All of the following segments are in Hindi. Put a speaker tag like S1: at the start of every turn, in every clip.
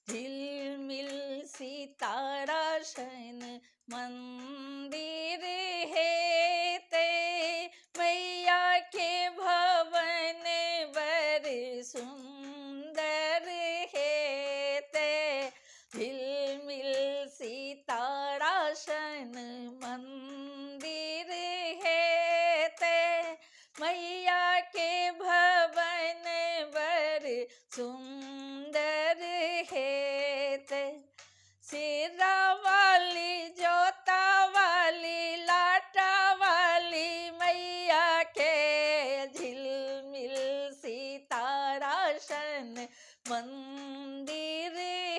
S1: झिलमिल सितारा शन मंदिर है ते मैया के भवन बर सुंदर है ते झिलमिल सितारा शन मंदिर है ते मैया के भवन बर सुंदर है ते सिरा वाली जोता वाली लाटा वाली मैया के झिलमिल सितारा शन मंदिर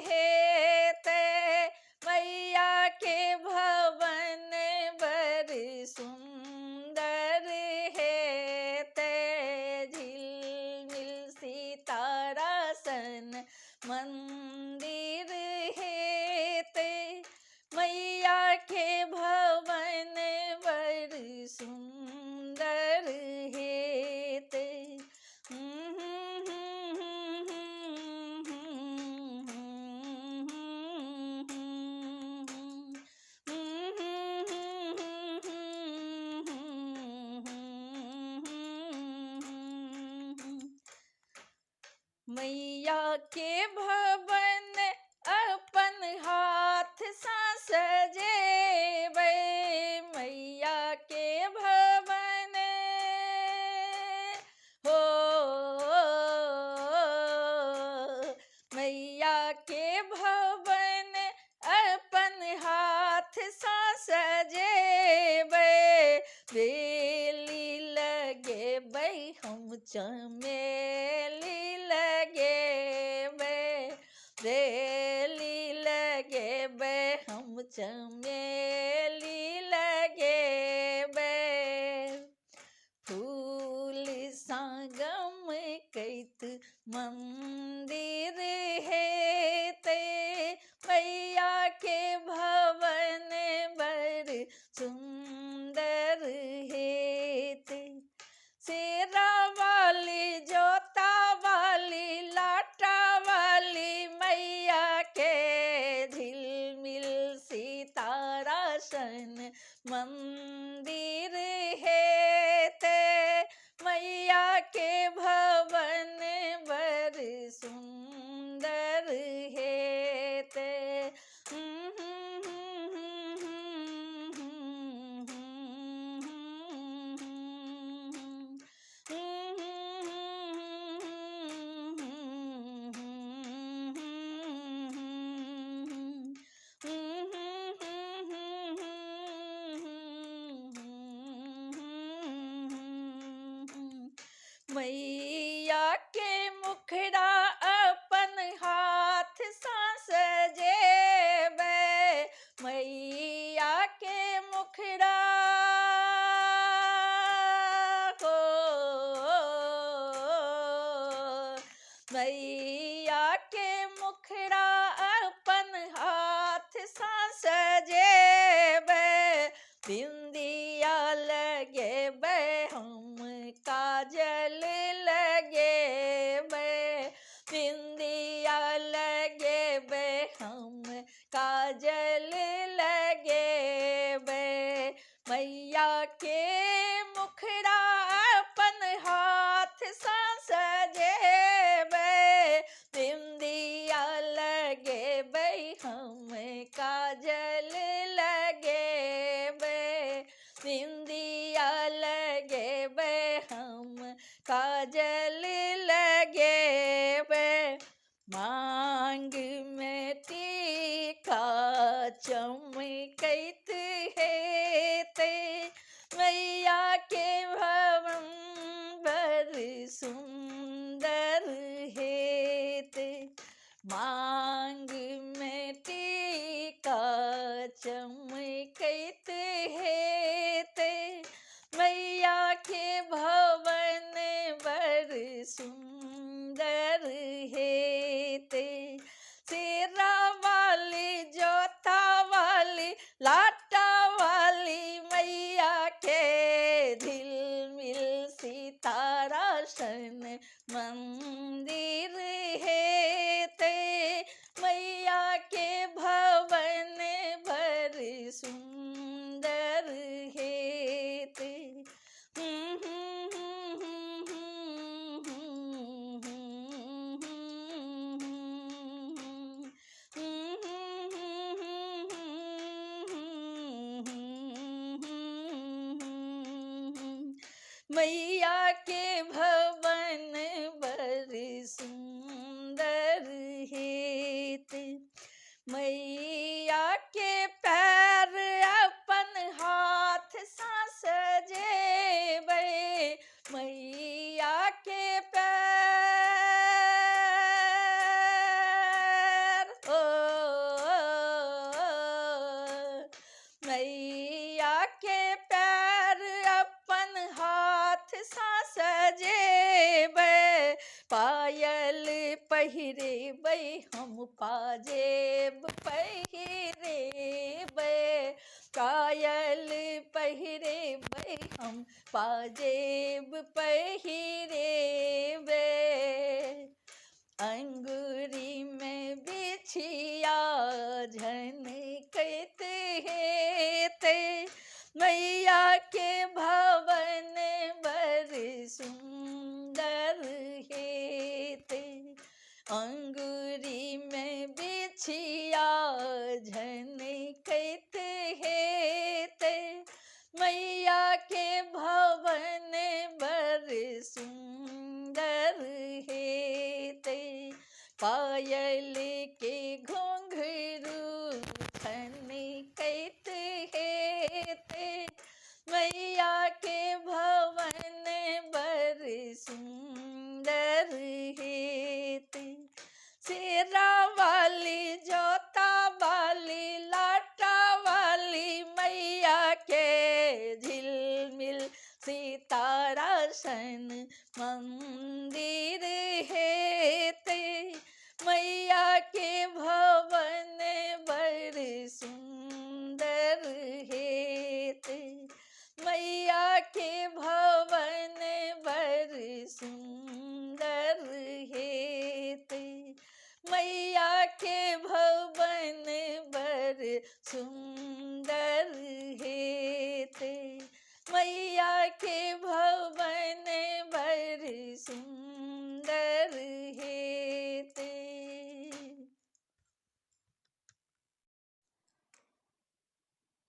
S1: है ते मैया के भवन बर सुंदर है ते झिलमिल सितारा शन मंदिर है ते मैया के भवन बर सुंदर है ते मैया के भवन अपन हाथ सा सजेबै मैया के भवन हो मैया के भवन अपन हाथ सा सजेबै बेली लगेबै हम चमेली बेली लगेबै हम चमेली लगेबै फूल संगम कैत मंदिर है ते मैया के भवन बर सुंदर है ते शेरा वाली जोता वाली लाटा वाली मैया के झिलमिल सितारा शन मंदिर है ते मैया के भवन बर सुंदर है ते मैया के मुखड़ा अपन हाथ सा सजेबै मैया के मुखड़ा हो मैया के मुखड़ा अपन हाथ सा सजेबै बिंदिया लगेबै हम काजल लगेबै बिंदिया लगेबै हम काजल लगेबै मैया के मुखड़ा अपन हाथ सा सजेबै बिंदिया लगेबै हम काजल लगेबै बिंदिया लगेबै हम काजल लगेबै मांग में टीका चमकैत है ते मैया के भवन बर सुंदर है ते मांग में टीका चमकैत है ते मैया के भवन बर सुंदर है ते मैया के भवन बड़ी सुंदर हेत, मैया के पैर अपन हाथ सा सजेबै, मैया के पैर ओ, मैया के पैर अपन हाथ सा सजेबै, पायल पहिरेबै हम पाजेब पहिरेबै, पायल पहिरेबै हम पाजेब पहिरेबै, अंगूरी में बिछिया झनकैत हेतै, मैया के भवन बड़ सुंदर हेतै, अंगूरी में बिछिया झनकैत हेतै, मैया के भवन बड़ सुंदर हेतै, पायल के घुंघरू झनकैत हेतै, मैया के भवन बड़ सुंदर हेतै, शेरा वाली जोता वाली लाटा वाली मैया के झिलमिल सितारा सन मंदिर हेतै, मैया के भवन बड़ सुंदर हेतै, मैया के भवन बड़ सुंदर हेतै, मैया के भवन बड़ सुंदर हेतै, मैया के भवन बड़ सुंदर हेतै।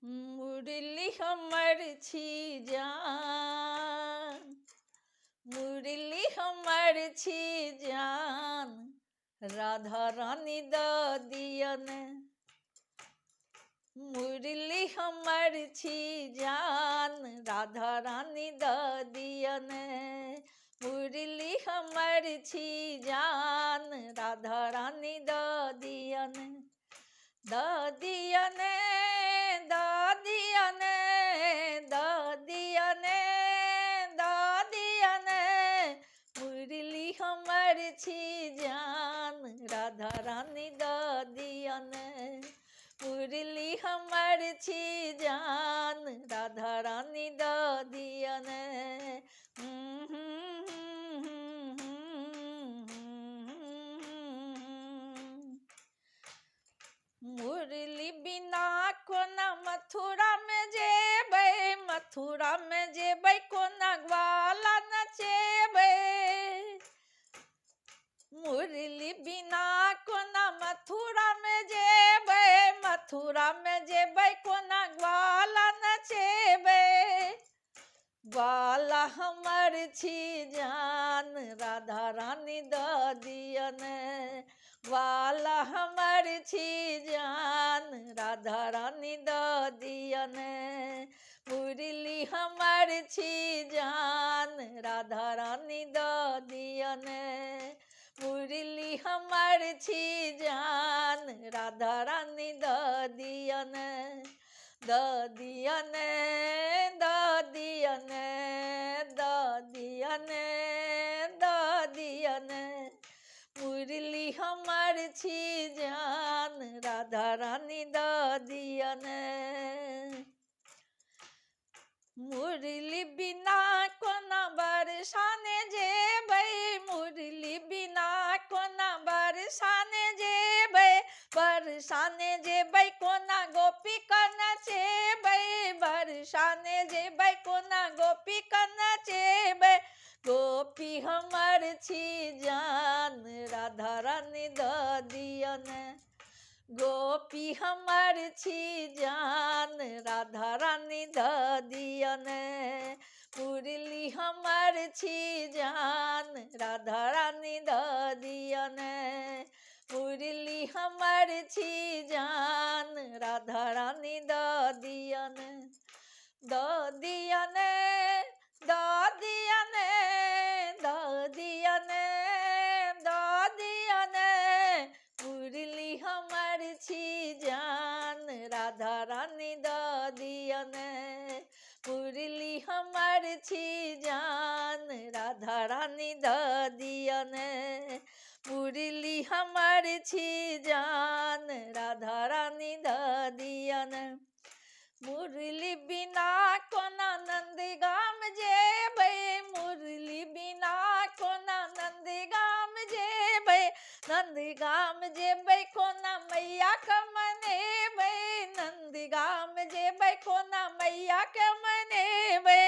S1: मुरली हमर छी जान, मुरली हमर छी जान, राधा रानी दऽ दियन, मुरली हमर छी जान, राधा रानी दऽ दियन, मुरली हमर छी जान, राधा रानी दऽ दियन, दऽ दियन, दऽ दियन, दऽ दियन, दऽ दियन, मुरली हमर छी जान, राधा रानी दऽ दियन, मुरली हमर छी जान, राधा रानी दऽ दियन, मुरली बिना कोना मथुरा में जेबै, मथुरा में जेबै कोना ग्वाला नचेबै, मुरली बिना कोना मथुरा में जेबै, मथुरा में जेबै कोना ग्वाला नचेबै, ग्वाला हमर छी जान, राधा रानी दऽ दियन, ग्वाला हमर छी जान, राधा रानी दऽ दियन, मुरली हमर छी जान, राधा रानी दऽ दियन, मुरली हमर छी जान, राधा रानी दऽ दियन, दऽ दियन, दऽ दियन, दऽ दियन, दऽ दियन, मुरली हमर छी जान, राधा रानी दऽ दियन, मुरली बिना कोना बरसाने जेबै, मुरली बिना कोना बरसाने जेबै, बरसाने जेबै कोना गोपी कऽ नचेबै, बरसाने जेबै कोना गोपी कऽ नचेबै, गोपी हमर छी जान, राधा रानी दऽ दियन, गोपी हमर छी जान, राधा रानी दऽ दियन, मुरली हम हमर छी जान राधा रानी द दिया ने मुरली हमर छी जान राधा रानी द दिया ने द दिया ने द दिया ने द दिया ने द दिया ने मुरली हमर छी जान राधा रानी द दिया ने मुरली हमर छी जान राधा रानी द दिया ने मुरली हमर छी जान राधा रानी द दिया ने मुरली बिना कोना नंदगाम जेबै मुरली बिना कोना नंदगाम जेबै नंदगाम जेबै कोना मैया के मनेबै नंदगाम जेबै कोना मैया के मनेबै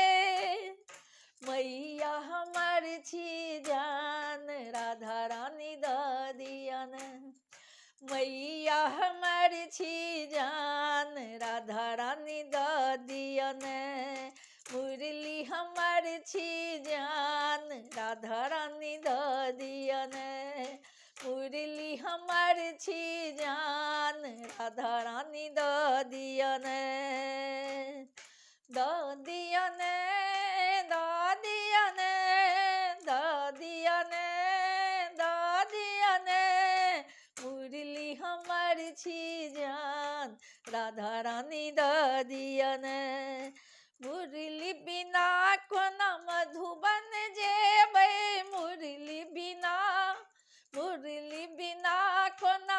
S1: मैया हमर छी जान राधा रानी द दिया ने मैया हमर छी जान राधा रानी द दिया ने मुरली हमर छी जान राधा रानी द दिया ने मुरली हमर छी जान राधा रानी द दिया ने द दिया ने द दिया ने द दिया ने द दिया ने मुरली हमर छी जान राधा रानी द दिया ने मुरली बिना कोना मधुबन जेबै मुरली बिना कोना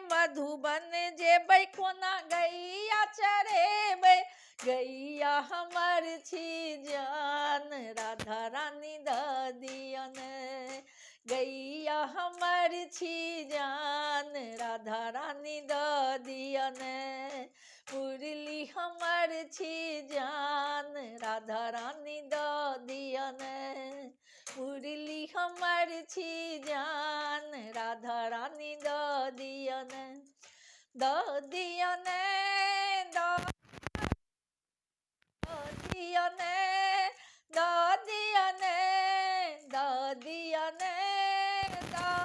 S1: मधुबन जेबै कोना गैया चढ़ेबै गैया हमर छी जान राधा रानी द दिया ने गैया हमर छी जान राधा रानी द दिया ने मुरली हमर छी जान राधा रानी द दिया ने मुरली हमर छी जान राधा रानी द दिया ने द दिया ने द दिया ने द दिया ने द दिया ने द